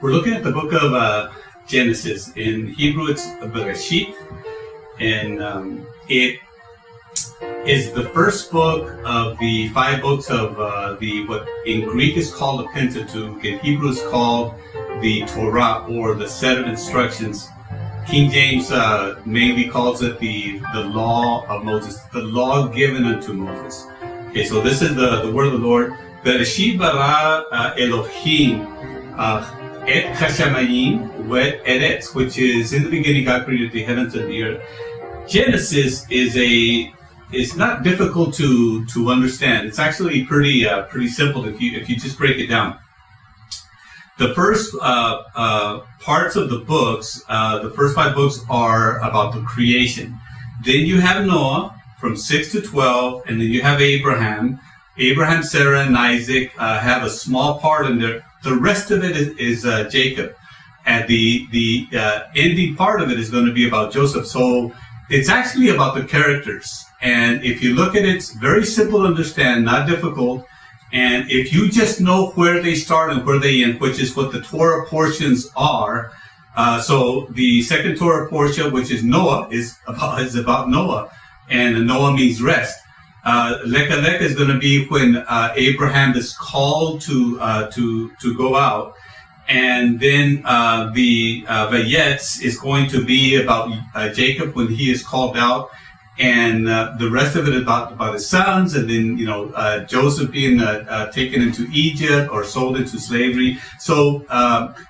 We're looking at the book of Genesis. In Hebrew, it's BERESHIT, and it is the first book of the 5 books of the what in Greek is called the Pentateuch. In Hebrew is called the TORAH, or the set of instructions. King James mainly calls it the law of Moses, the law given unto Moses. Okay, so this is the word of the Lord. BERESHIT bara Elohim et hashamayim wet eretz, which is in the beginning God created the heavens and the earth. Genesis is not difficult to understand. It's actually pretty simple if you just break it down. The first parts of the books, the first 5 books are about the creation. Then you have Noah from 6 to 12, and then you have Abraham. Abraham, Sarah, and Isaac have a small part in there. The rest of it is Jacob. And the ending part of it is going to be about Joseph. So it's actually about the characters. And if you look at it, it's very simple to understand, not difficult. And if you just know where they start and where they end, which is what the Torah portions are. So the second Torah portion, which is Noah, is about Noah. And Noah means rest. Leka is going to be when Abraham is called to go out, and then the Vayetz is going to be about Jacob when he is called out, and the rest of it is about his sons, and then Joseph being taken into Egypt or sold into slavery. So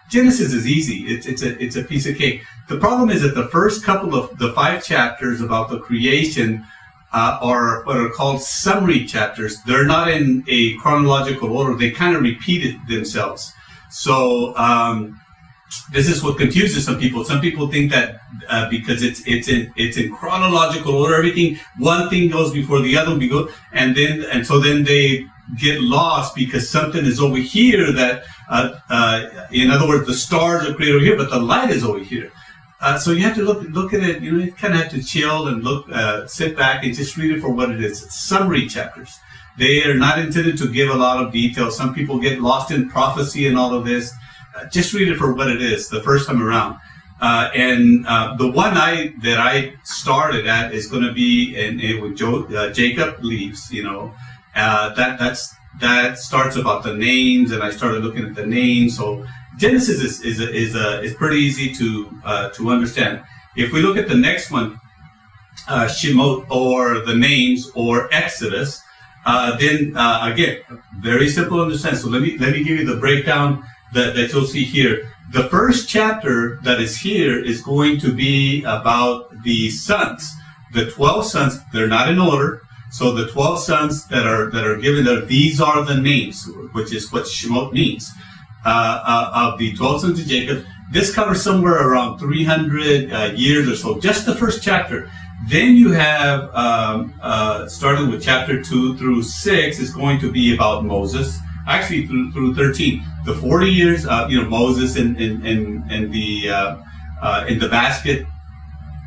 Genesis is easy; it's a piece of cake. The problem is that the first couple of the 5 chapters about the creation are what are called summary chapters. They're not in a chronological order. They kind of repeated themselves. So this is what confuses some people. Some people think that because it's in chronological order, everything, one thing goes before the other, and so then they get lost because something is over here that, in other words, the stars are created over here, but the light is over here. So you have to look at it. You kind of have to chill and sit back and just read it for what it is. It's summary chapters. They are not intended to give a lot of detail. Some people get lost in prophecy and all of this. Just read it for what it is the first time around. And the one that I started at is going to be when Jacob leaves. That starts about the names, and I started looking at the names. So Genesis is pretty easy to understand. If we look at the next one, Shemot, or the names, or Exodus, then again, very simple to understand. So let me give you the breakdown that you'll see here. The first chapter that is here is going to be about the sons. The 12 sons, they're not in order. So the 12 sons that are given there, these are the names, which is what Shemot means. Of the 12 sons of Jacob. This covers somewhere around 300 years or so, just the first chapter. Then you have, starting with chapter 2 through 6, is going to be about Moses, actually through 13. The 40 years, Moses in the basket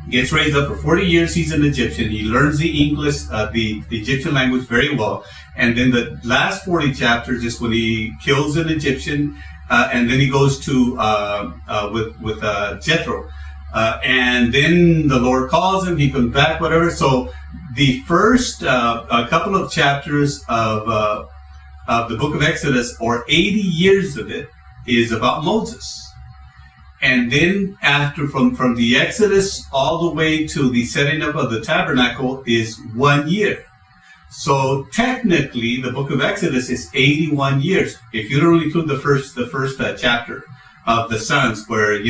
gets raised up for 40 years. He's an Egyptian. He learns the English, the Egyptian language very well. And then the last 40 chapters is when he kills an Egyptian, and then he goes to with Jethro, and then the Lord calls him. He comes back, whatever. So the first couple of chapters of the book of Exodus, or 80 years of it, is about Moses. And then after, from the Exodus all the way to the setting up of the tabernacle is 1 year. So technically, the book of Exodus is 81 years. If you don't include the first chapter of the sons, where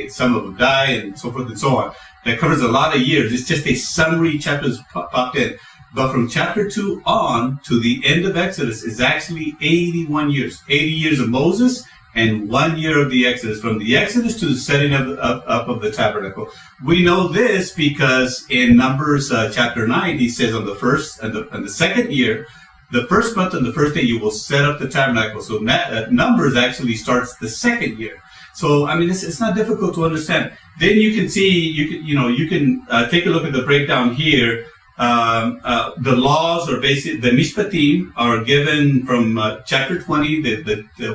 some of them die and so forth and so on, that covers a lot of years. It's just a summary chapters popped in. But from chapter 2 on to the end of Exodus is actually 81 years. 80 years of Moses and 1 year of the Exodus, from the Exodus to the setting up of the tabernacle. We know this because in Numbers chapter 9, he says on the first and the second year, the first month and the first day, you will set up the tabernacle. So Numbers actually starts the second year. So I mean, it's not difficult to understand. Then you can see, you can take a look at the breakdown here the laws are basically, the Mishpatim are given from chapter 20,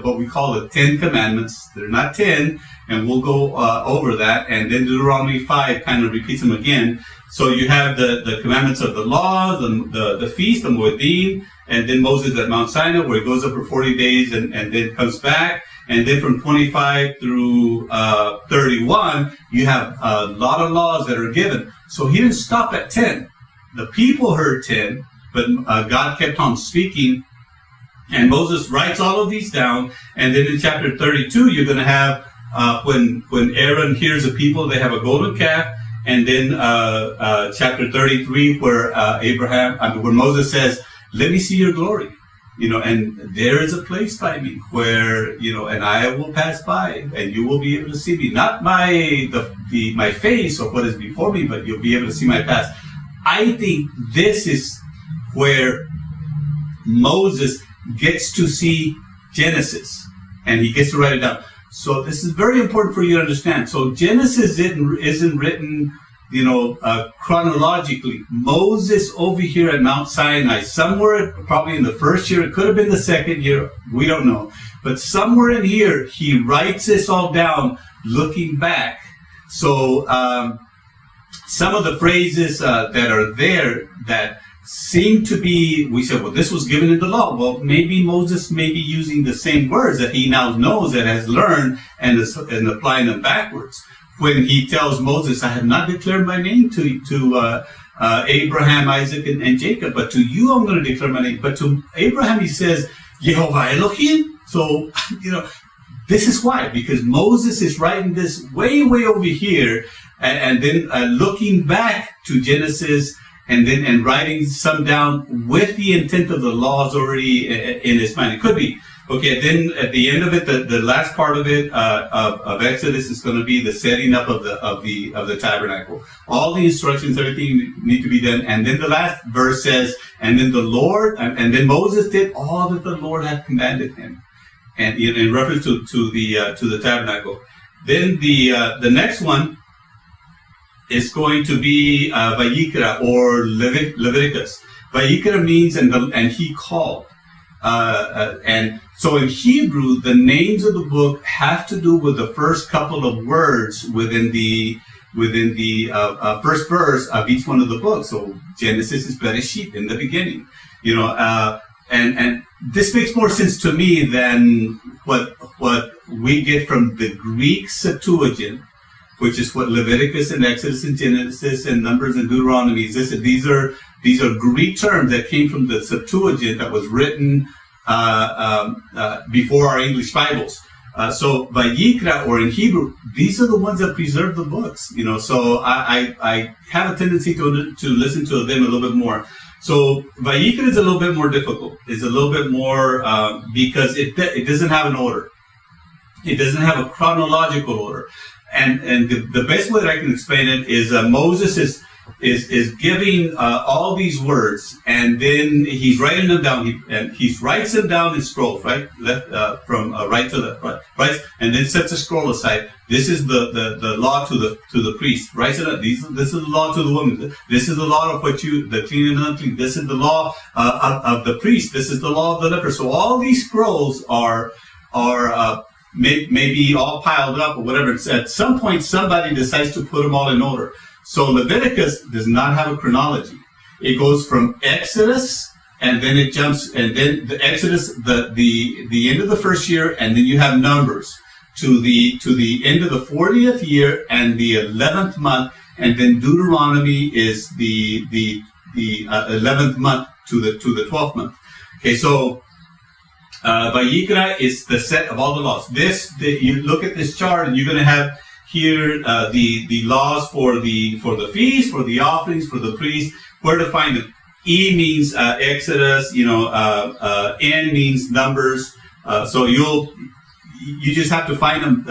what we call the 10 Commandments. They're not 10, and we'll go over that. And then Deuteronomy 5 kind of repeats them again. So you have the commandments of the law, the feast, the Moedim, and then Moses at Mount Sinai, where he goes up for 40 days and then comes back. And then from 25 through 31, you have a lot of laws that are given. So he didn't stop at 10. The people heard 10, but God kept on speaking. And Moses writes all of these down. And then in chapter 32, you're going to have when Aaron hears the people, they have a golden calf. And then chapter 33, where where Moses says, "Let me see your glory." And there is a place by me where, and I will pass by, and you will be able to see me. Not my face or what is before me, but you'll be able to see my past. I think this is where Moses gets to see Genesis, and he gets to write it down. So this is very important for you to understand. So Genesis isn't written, chronologically. Moses over here at Mount Sinai, somewhere probably in the first year, it could have been the second year, we don't know. But somewhere in here, he writes this all down looking back. So some of the phrases that are there that seem to be, we said, well, this was given in the law. Well, maybe Moses may be using the same words that he now knows and has learned and applying them backwards. When he tells Moses, I have not declared my name to Abraham, Isaac, and Jacob, but to you I'm going to declare my name. But to Abraham he says, Yehovah Elohim. So, this is why, because Moses is writing this way, way over here, and then looking back to Genesis, and writing some down with the intent of the laws already in his mind. It could be. Okay, then at the end of it, the last part of it, of Exodus is going to be the setting up of the tabernacle. All the instructions, everything need to be done. And then the last verse says, and then the Lord, and then Moses did all that the Lord had commanded him. And in reference to the tabernacle. Then the next one is going to be Vayikra or Leviticus. Vayikra means and he called. And so in Hebrew, the names of the book have to do with the first couple of words within the first verse of each one of the books. So Genesis is Bereshit, in the beginning. And this makes more sense to me than what we get from the Greek Septuagint, which is what Leviticus and Exodus and Genesis and Numbers and Deuteronomy is. These are Greek terms that came from the Septuagint that was written before our English Bibles. So Vayikra, or in Hebrew, these are the ones that preserve the books. So I have a tendency to listen to them a little bit more. So Vayikra is a little bit more difficult. It's a little bit more because it doesn't have an order. It doesn't have a chronological order. And the best way that I can explain it is Moses is giving all these words, and then he's writing them down. He writes them down in scrolls, right? From right to left, right? And then sets a scroll aside. This is the law to the priest. Writes it up. This is the law to the woman. This is the law of the clean and unclean. This is the law of the priest. This is the law of the leper. So all these scrolls are maybe all piled up or whatever. At some point, somebody decides to put them all in order. So Leviticus does not have a chronology. It goes from Exodus, and then it jumps, and then the Exodus, the end of the first year, and then you have Numbers to the end of the 40th year and the 11th month, and then Deuteronomy is the 11th month to the 12th month. Okay, so Vayikra is the set of all the laws. You look at this chart, and you're going to have here the laws for the feast, for the offerings, for the priest. Where to find them? E means Exodus. N means Numbers. So you just have to find them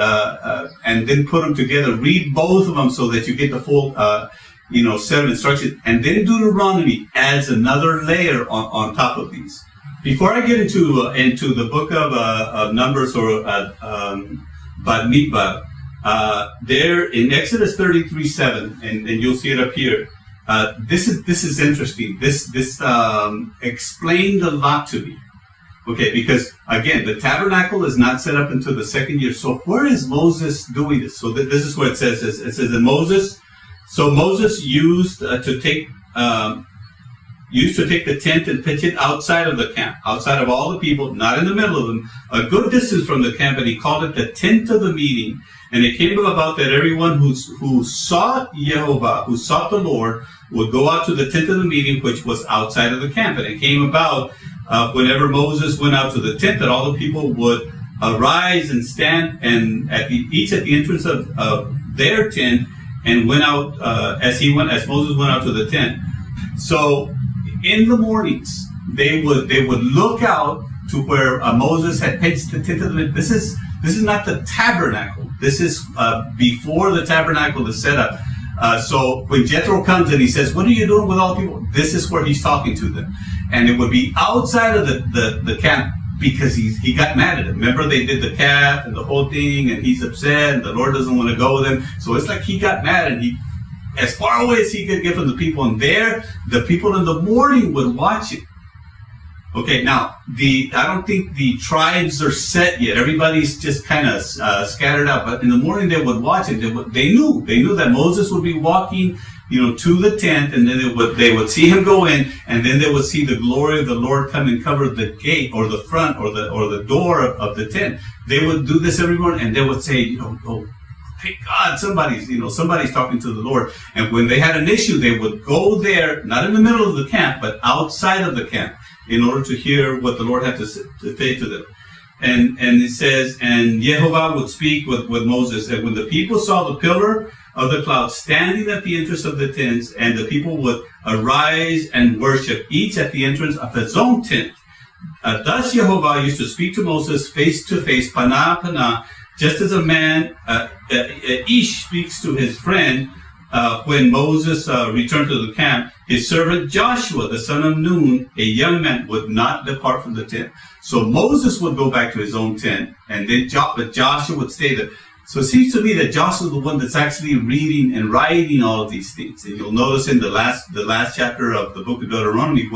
and then put them together. Read both of them so that you get the full set of instructions. And then Deuteronomy adds another layer on top of these. Before I get into the book of Numbers or BAMIDBAR, there in Exodus 33:7, and you'll see it up here. this is interesting. This explained a lot to me. Okay, because again, the tabernacle is not set up until the second year. So where is Moses doing this? So this is what it says. It says that Moses used to take the tent and pitch it outside of the camp, outside of all the people, not in the middle of them, a good distance from the camp, and he called it the tent of the meeting. And it came about that everyone who sought Jehovah, who sought the Lord, would go out to the tent of the meeting, which was outside of the camp. And it came about whenever Moses went out to the tent, that all the people would arise and stand, and each at the entrance of their tent, and went out as Moses went out to the tent. So in the mornings, they would look out to where Moses had pitched the tent of the. This is not the tabernacle. This is before the tabernacle is set up. So when Jethro comes and he says, "What are you doing with all the people?" This is where he's talking to them, and it would be outside of the camp, because he got mad at them. Remember, they did the calf and the whole thing, and he's upset, and the Lord doesn't want to go with him. So it's like he got mad, and he, as far away as he could get from the people, and there, the people in the morning would watch it. Okay, now, I don't think the tribes are set yet. Everybody's just kind of scattered out. But in the morning, they would watch it. They knew that Moses would be walking, to the tent, and then they would see him go in, and then they would see the glory of the Lord come and cover the gate or the front or the door of the tent. They would do this every morning, and they would say, "Oh, thank God, somebody's talking to the Lord." And when they had an issue, they would go there, not in the middle of the camp, but outside of the camp, in order to hear what the Lord had to say to them. And it says, and Jehovah would speak with Moses, and when the people saw the pillar of the cloud standing at the entrance of the tents, and the people would arise and worship, each at the entrance of his own tent. Thus Jehovah used to speak to Moses face to face, panah panah, just as a man, Ish speaks to his friend. When Moses returned to the camp, his servant Joshua, the son of Nun, a young man, would not depart from the tent. So Moses would go back to his own tent, and then but Joshua would stay there. So it seems to me that Joshua is the one that's actually reading and writing all of these things. And you'll notice in the last chapter of the book of Deuteronomy,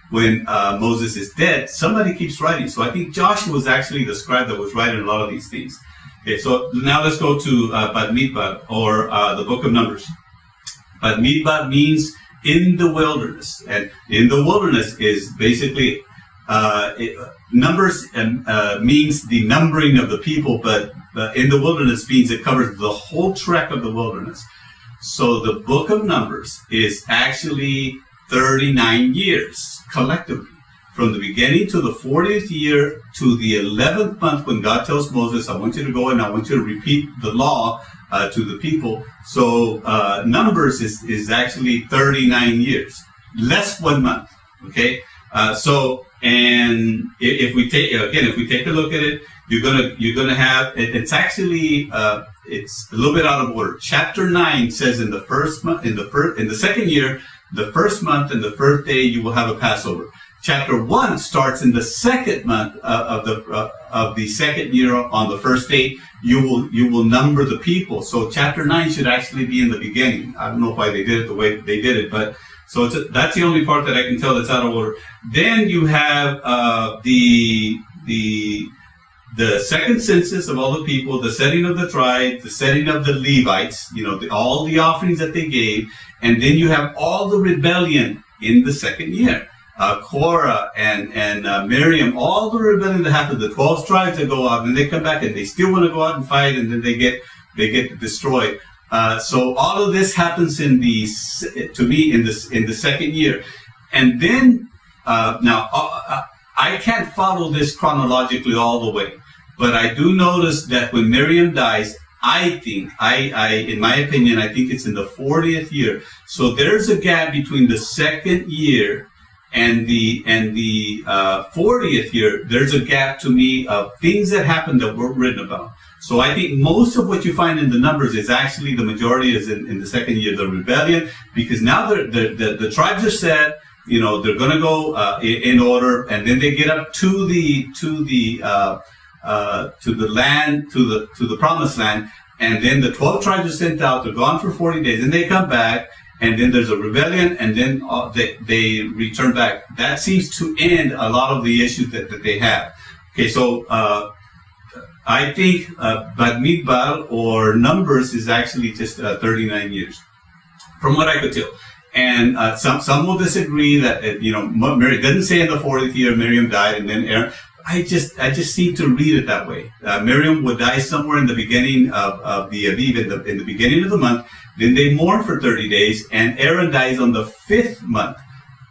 when Moses is dead, somebody keeps writing. So I think Joshua was actually the scribe that was writing a lot of these things. Okay, so now let's go to BAMIDBAR, or the book of Numbers. BAMIDBAR means in the wilderness, and in the wilderness is basically numbers means the numbering of the people, but in the wilderness means it covers the whole trek of the wilderness. So the book of Numbers is actually 39 years collectively, from the beginning to the 40th year to the 11th month, when God tells Moses, "I want you to go and I want you to repeat the law to the people." So Numbers is actually 39 years, less 1 month. Okay, and if we take a look at it, you're gonna have it's actually it's a little bit out of order. Chapter 9 says in the second year, the first month and the first day, you will have a Passover. Chapter 1 starts in the second month of the second year. On the first day, you will number the people. So chapter 9 should actually be in the beginning. I don't know why they did it the way they did it, but so that's the only part that I can tell that's out of order. Then you have the second census of all the people, the setting of the tribes, the setting of the Levites, all the offerings that they gave, and then you have all the rebellion in the second year. Korah and Miriam, all the rebellion that happened, the 12 tribes that go out, and they come back and they still want to go out and fight, and then they get destroyed. So all of this happens in the second year, and then now I can't follow this chronologically all the way, but I do notice that when Miriam dies, I think, in my opinion, I think it's in the 40th year. So there's a gap between the second year and the 40th year. There's a gap to me of things that happened that weren't written about. So I think most of what you find in the Numbers is actually, the majority is in the second year, the rebellion, because now the tribes are set. They're going to go in order, and then they get up to the land, to the promised land, and then the 12 tribes are sent out. They're gone for 40 days, and they come back, and then there's a rebellion, and then they return back. That seems to end a lot of the issues that they have. Okay, so I think BAMIDBAR or Numbers is actually just 39 years, from what I could tell. And some will disagree that Mary doesn't say in the 40th year Miriam died, and then Aaron. I just seem to read it that way. Miriam would die somewhere in the beginning of the Aviv, in the beginning of the month. Then they mourn for 30 days, and Aaron dies on the 5th month,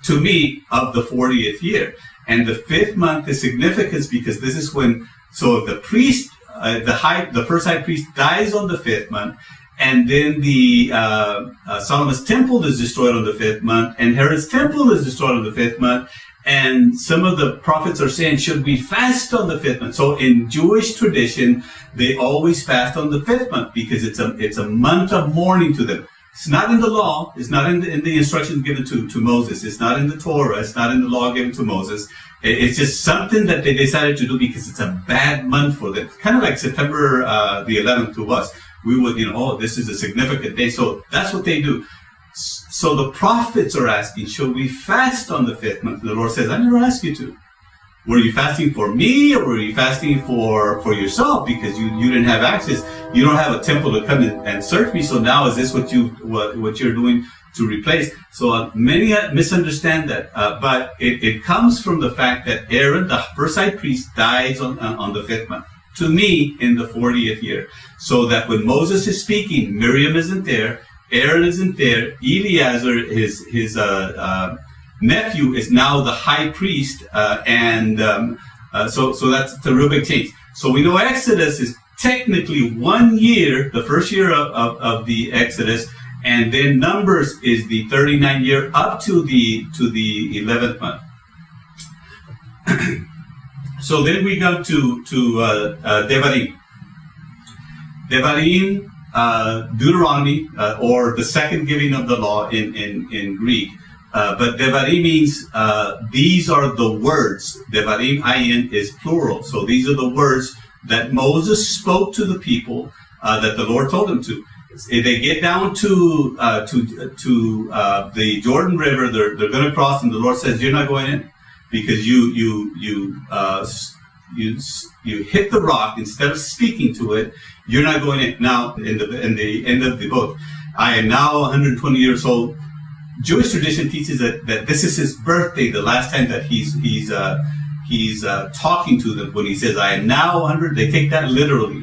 to me, of the 40th year. And the 5th month is significant because this is when, so the priest, the first high priest dies on the 5th month, and then the Solomon's temple is destroyed on the 5th month, and Herod's temple is destroyed on the 5th month. And some of the prophets are saying, should we fast on the 5th month? So in Jewish tradition, they always fast on the 5th month because it's a month of mourning to them. It's not in the law. It's not in the instructions given to Moses. It's not in the Torah. It's not in the law given to Moses. It's just something that they decided to do because it's a bad month for them. Kind of like September the 11th to us. We would, this is a significant day. So that's what they do. So the prophets are asking, should we fast on the 5th month? And the Lord says, I never asked you to. Were you fasting for me, or were you fasting for yourself because you didn't have access? You don't have a temple to come and serve me. So now is this what you're doing to replace? So many misunderstand that, but it comes from the fact that Aaron, the first high priest, dies on the 5th month. To me, in the 40th year, so that when Moses is speaking, Miriam isn't there. Aaron isn't there. Eleazar, his nephew, is now the high priest, so that's a real big change. So we know Exodus is technically 1 year, the first year of the Exodus, and then Numbers is the 39 year up to the 11th month. So then we come to Devarim. Devarim. Deuteronomy, or the second giving of the law in Greek. But Devarim means these are the words. Devarim, ayin, is plural. So these are the words that Moses spoke to the people that the Lord told him to. If they get down to the Jordan River, they're going to cross, and the Lord says, "You're not going in because you hit the rock instead of speaking to it. You're not going in." Now, in the end of the book, I am now 120 years old. Jewish tradition teaches that this is his birthday, the last time that he's talking to them when he says, "I am now 100." They take that literally.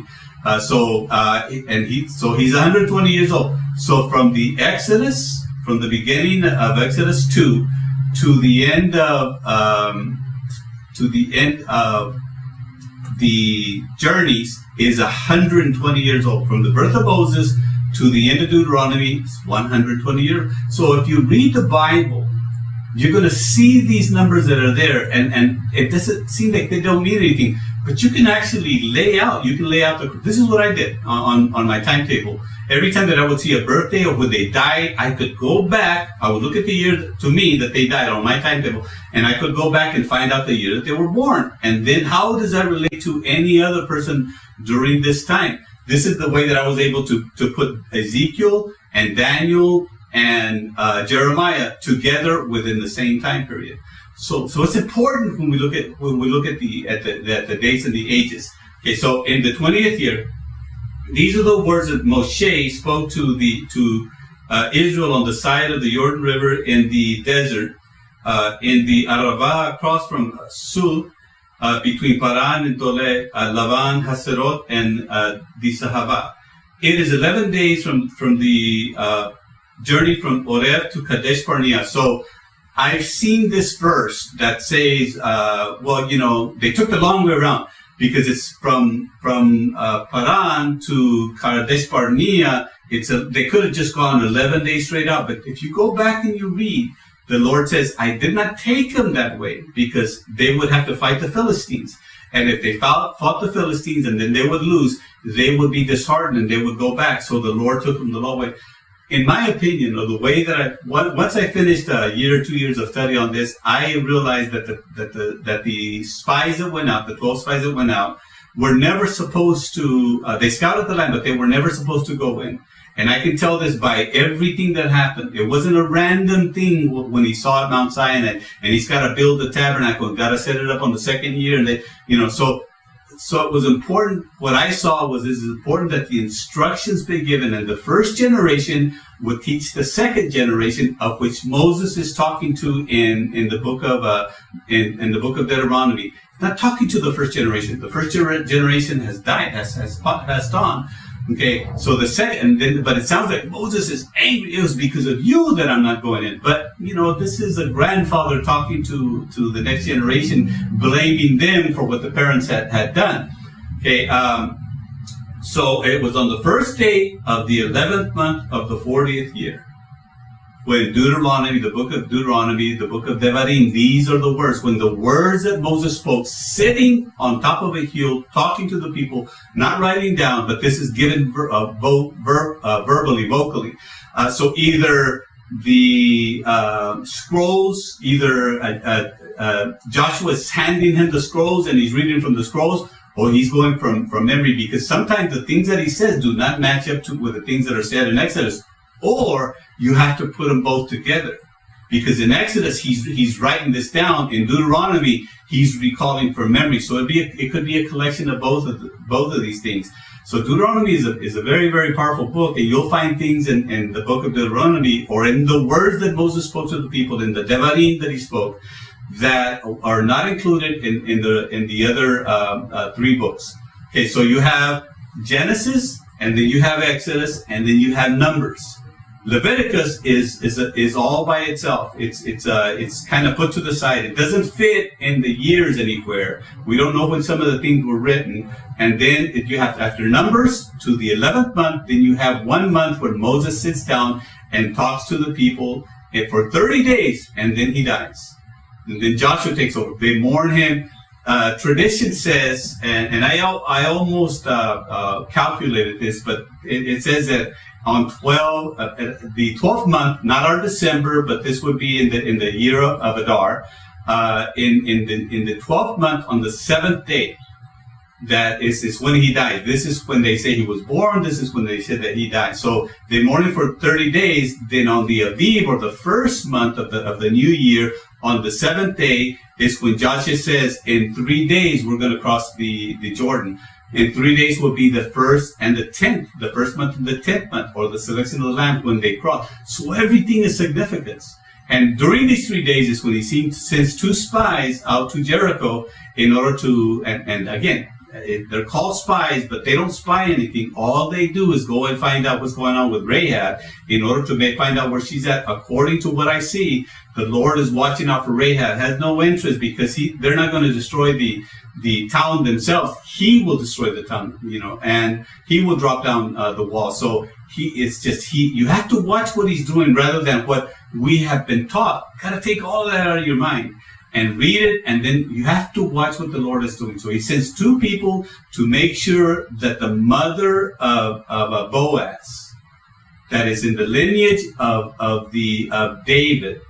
So he's 120 years old. So from the Exodus, from the beginning of Exodus 2 to the end of the journeys is 120 years old. From the birth of Moses to the end of Deuteronomy, it's 120 years. So if you read the Bible, you're going to see these numbers that are there, and it doesn't seem like they don't mean anything. But you can actually lay out. This is what I did on my timetable. Every time that I would see a birthday or when they died, I could go back. I would look at the year to me that they died on my timetable, and I could go back and find out the year that they were born. And then how does that relate to any other person during this time? This is the way that I was able to put Ezekiel and Daniel and Jeremiah together within the same time period. So it's important when we look at the dates and the ages. Okay, so in the 20th year, these are the words that Moshe spoke to Israel on the side of the Jordan River in the desert, in the Arava, across from Sul, between Paran and Toleh, Lavan, Haserot, and Disahava. It is 11 days from the journey from Oreb to Kadesh Barnea. So I've seen this verse that says, they took the long way around because it's from Paran to Kadesh Barnea. They could have just gone 11 days straight out. But if you go back and you read, the Lord says, I did not take them that way because they would have to fight the Philistines. And if they fought the Philistines and then they would lose, they would be disheartened and they would go back. So the Lord took them the long way. In my opinion, or the way that once I finished a year or 2 years of study on this, I realized that the spies that went out, the 12 spies that went out, were never supposed to. They scouted the land, but they were never supposed to go in. And I can tell this by everything that happened. It wasn't a random thing when he saw at Mount Sinai, and he's got to build the tabernacle and got to set it up on the second year. And so it was important. What I saw was this is important that the instructions be given, and the first generation would teach the second generation, of which Moses is talking to in the book of in the book of Deuteronomy. He's not talking to the first generation. The first generation has died, has passed on. Okay, so the second, but it sounds like Moses is angry. It was because of you that I'm not going in. But, this is a grandfather talking to the next generation, blaming them for what the parents had done. Okay, so it was on the first day of the 11th month of the 40th year, when Deuteronomy, the book of Deuteronomy, the book of Devarim, these are the words. When the words that Moses spoke, sitting on top of a hill, talking to the people, not writing down, but this is given verbally, vocally. So either the scrolls, Joshua is handing him the scrolls and he's reading from the scrolls, or he's going from memory, because sometimes the things that he says do not match up with the things that are said in Exodus. Or you have to put them both together, because in Exodus he's writing this down. In Deuteronomy he's recalling from memory. So it could be a collection of both of these things. So Deuteronomy is a very, very powerful book, and you'll find things in the book of Deuteronomy, or in the words that Moses spoke to the people, in the Devarim that he spoke, that are not included in the other three books. Okay, so you have Genesis, and then you have Exodus, and then you have Numbers. Leviticus is all by itself. It's kind of put to the side. It doesn't fit in the years anywhere. We don't know when some of the things were written. And then you have, after Numbers to the 11th month, then you have 1 month where Moses sits down and talks to the people for 30 days, and then he dies. And then Joshua takes over. They mourn him. Tradition says, and I almost calculated this, but it says that on the 12th month, not our December, but this would be in the year of Adar, in the 12th month, on the 7th day, that is when he died. This is when they say he was born. This is when they said that he died. So they mourn him for 30 days. Then on the Aviv, or the first month of the new year, on the 7th day, is when Joshua says, in 3 days we're going to cross the Jordan. In 3 days will be the 1st and the 10th, the 1st month and the 10th month, or the selection of the Lamb when they cross. So everything is significance. And during these 3 days is when he sends 2 spies out to Jericho in order to, and again, they're called spies, but they don't spy anything. All they do is go and find out what's going on with Rahab in order to find out where she's at. According to what I see, the Lord is watching out for Rahab, has no interest, because they're not going to destroy the town themselves. He will destroy the town, and he will drop down the wall. So you have to watch what he's doing rather than what we have been taught. Got to take all that out of your mind and read it, and then you have to watch what the Lord is doing. So he sends 2 people to make sure that the mother of Boaz, that is in the lineage of David,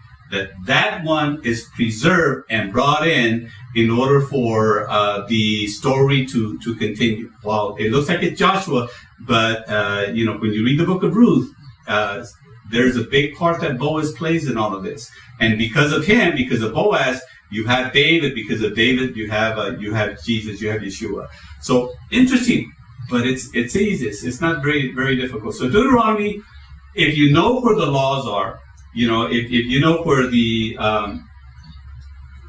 that one is preserved and brought in order for the story to continue. Well, it looks like it's Joshua, but when you read the book of Ruth, there's a big part that Boaz plays in all of this. And because of him, because of Boaz, you have David. Because of David, you have Jesus, you have Yeshua. So interesting, but it's easy. It's not very, very difficult. So Deuteronomy, if you know where the laws are, if you know where the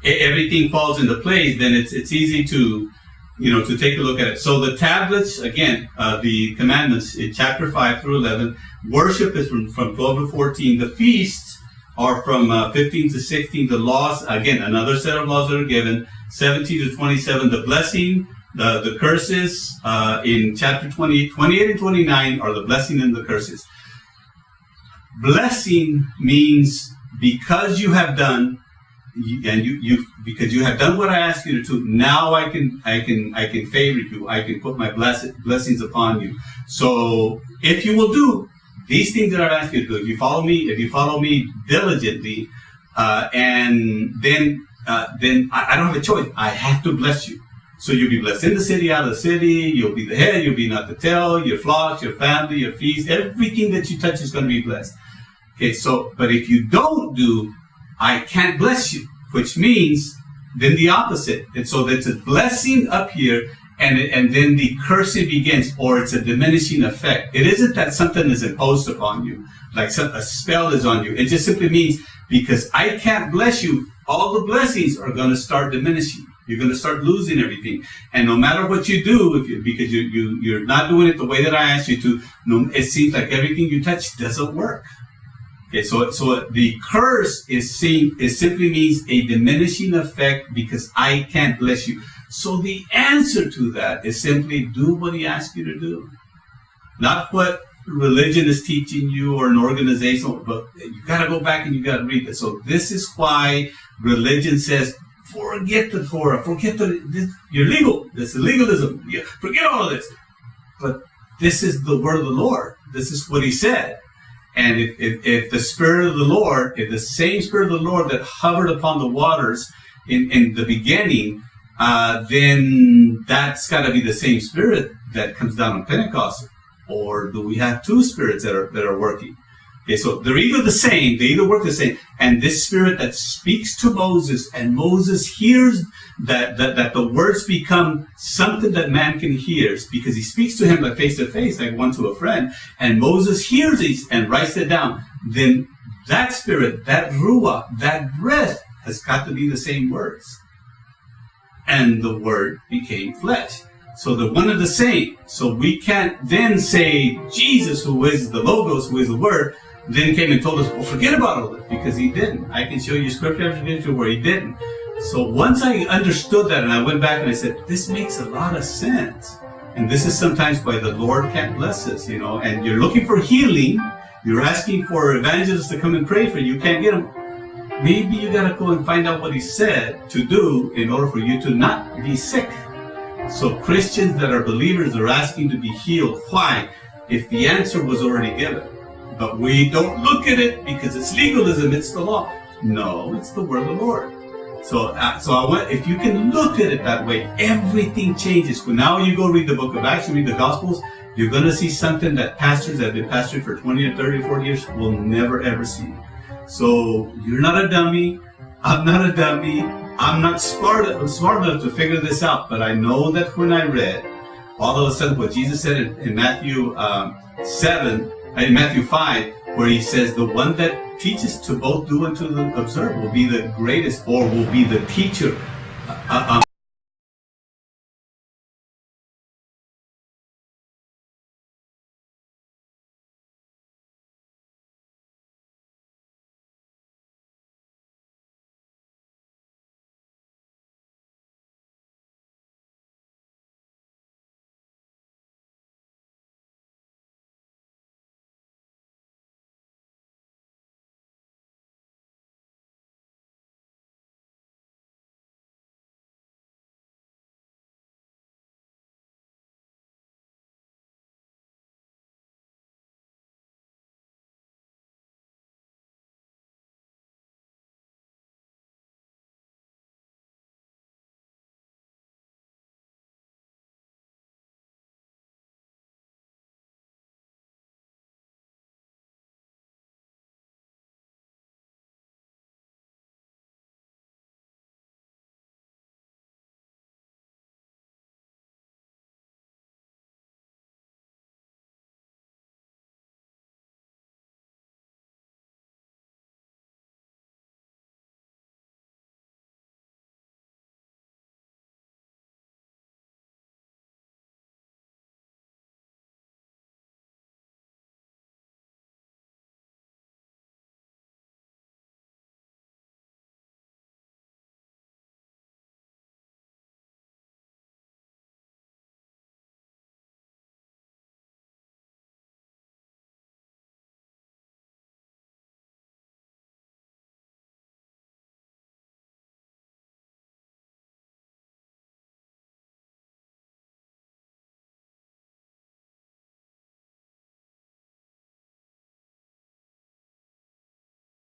everything falls into place, then it's easy to take a look at it. So the tablets, again, the commandments in chapter 5 through 11. Worship is from 12 to 14. The feasts are from 15 to 16. The laws, again, another set of laws that are given, 17 to 27. The blessing, the curses in chapter 28 and 29 are the blessing and the curses. Blessing means because you have done, because you have done what I asked you to do, now I can favor you. I can put my blessings upon you. So if you will do these things that I've asked you to do, if you follow me diligently, and then I don't have a choice. I have to bless you. So you'll be blessed in the city, out of the city. You'll be the head, you'll be not the tail. Your flocks, your family, your feast, everything that you touch is going to be blessed. Okay, so, but if you don't do, I can't bless you, which means then the opposite. And so there's a blessing up here, and then the cursing begins, or it's a diminishing effect. It isn't that something is imposed upon you, like a spell is on you. It just simply means because I can't bless you, all the blessings are going to start diminishing. You're going to start losing everything. And no matter what you do, because you're not doing it the way that I asked you to, it seems like everything you touch doesn't work. Okay, so the curse simply means a diminishing effect because I can't bless you. So the answer to that is simply do what he asks you to do. Not what religion is teaching you or an organization, but you got to go back and you got to read it. So this is why religion says, forget the Torah, you're legal. This is legalism. Forget all of this. But this is the word of the Lord. This is what he said. And if the Spirit of the Lord, if the same Spirit of the Lord that hovered upon the waters in the beginning, then that's got to be the same Spirit that comes down on Pentecost. Or do we have two spirits that are working? Okay, so they're either the same, they either work the same. And this Spirit that speaks to Moses, and Moses hears that the words become something that man can hear, because he speaks to him like face to face, like one to a friend, and Moses hears it and writes it down, then that Spirit, that Ruach, that breath has got to be the same words. And the Word became flesh. So they're one and the same. So we can't then say Jesus, who is the Logos, who is the Word, then came and told us, well, forget about all this, because he didn't. I can show you scripture after scripture where he didn't. So once I understood that, and I went back and I said, this makes a lot of sense. And this is sometimes why the Lord can't bless us, and you're looking for healing. You're asking for evangelists to come and pray for you. You can't get them. Maybe you got to go and find out what he said to do in order for you to not be sick. So Christians that are believers are asking to be healed. Why? If the answer was already given. But we don't look at it because it's legalism, it's the law. No, it's the word of the Lord. So I want, if you can look at it that way, everything changes. When now you go read the book of Acts, you read the Gospels, you're going to see something that pastors that have been pastoring for 20 or 30 or 40 years will never ever see. So you're not a dummy. I'm not a dummy. I'm not smart enough to figure this out. But I know that when I read, all of a sudden what Jesus said in Matthew 5, where he says, the one that teaches to both do and to observe will be the greatest, or will be the teacher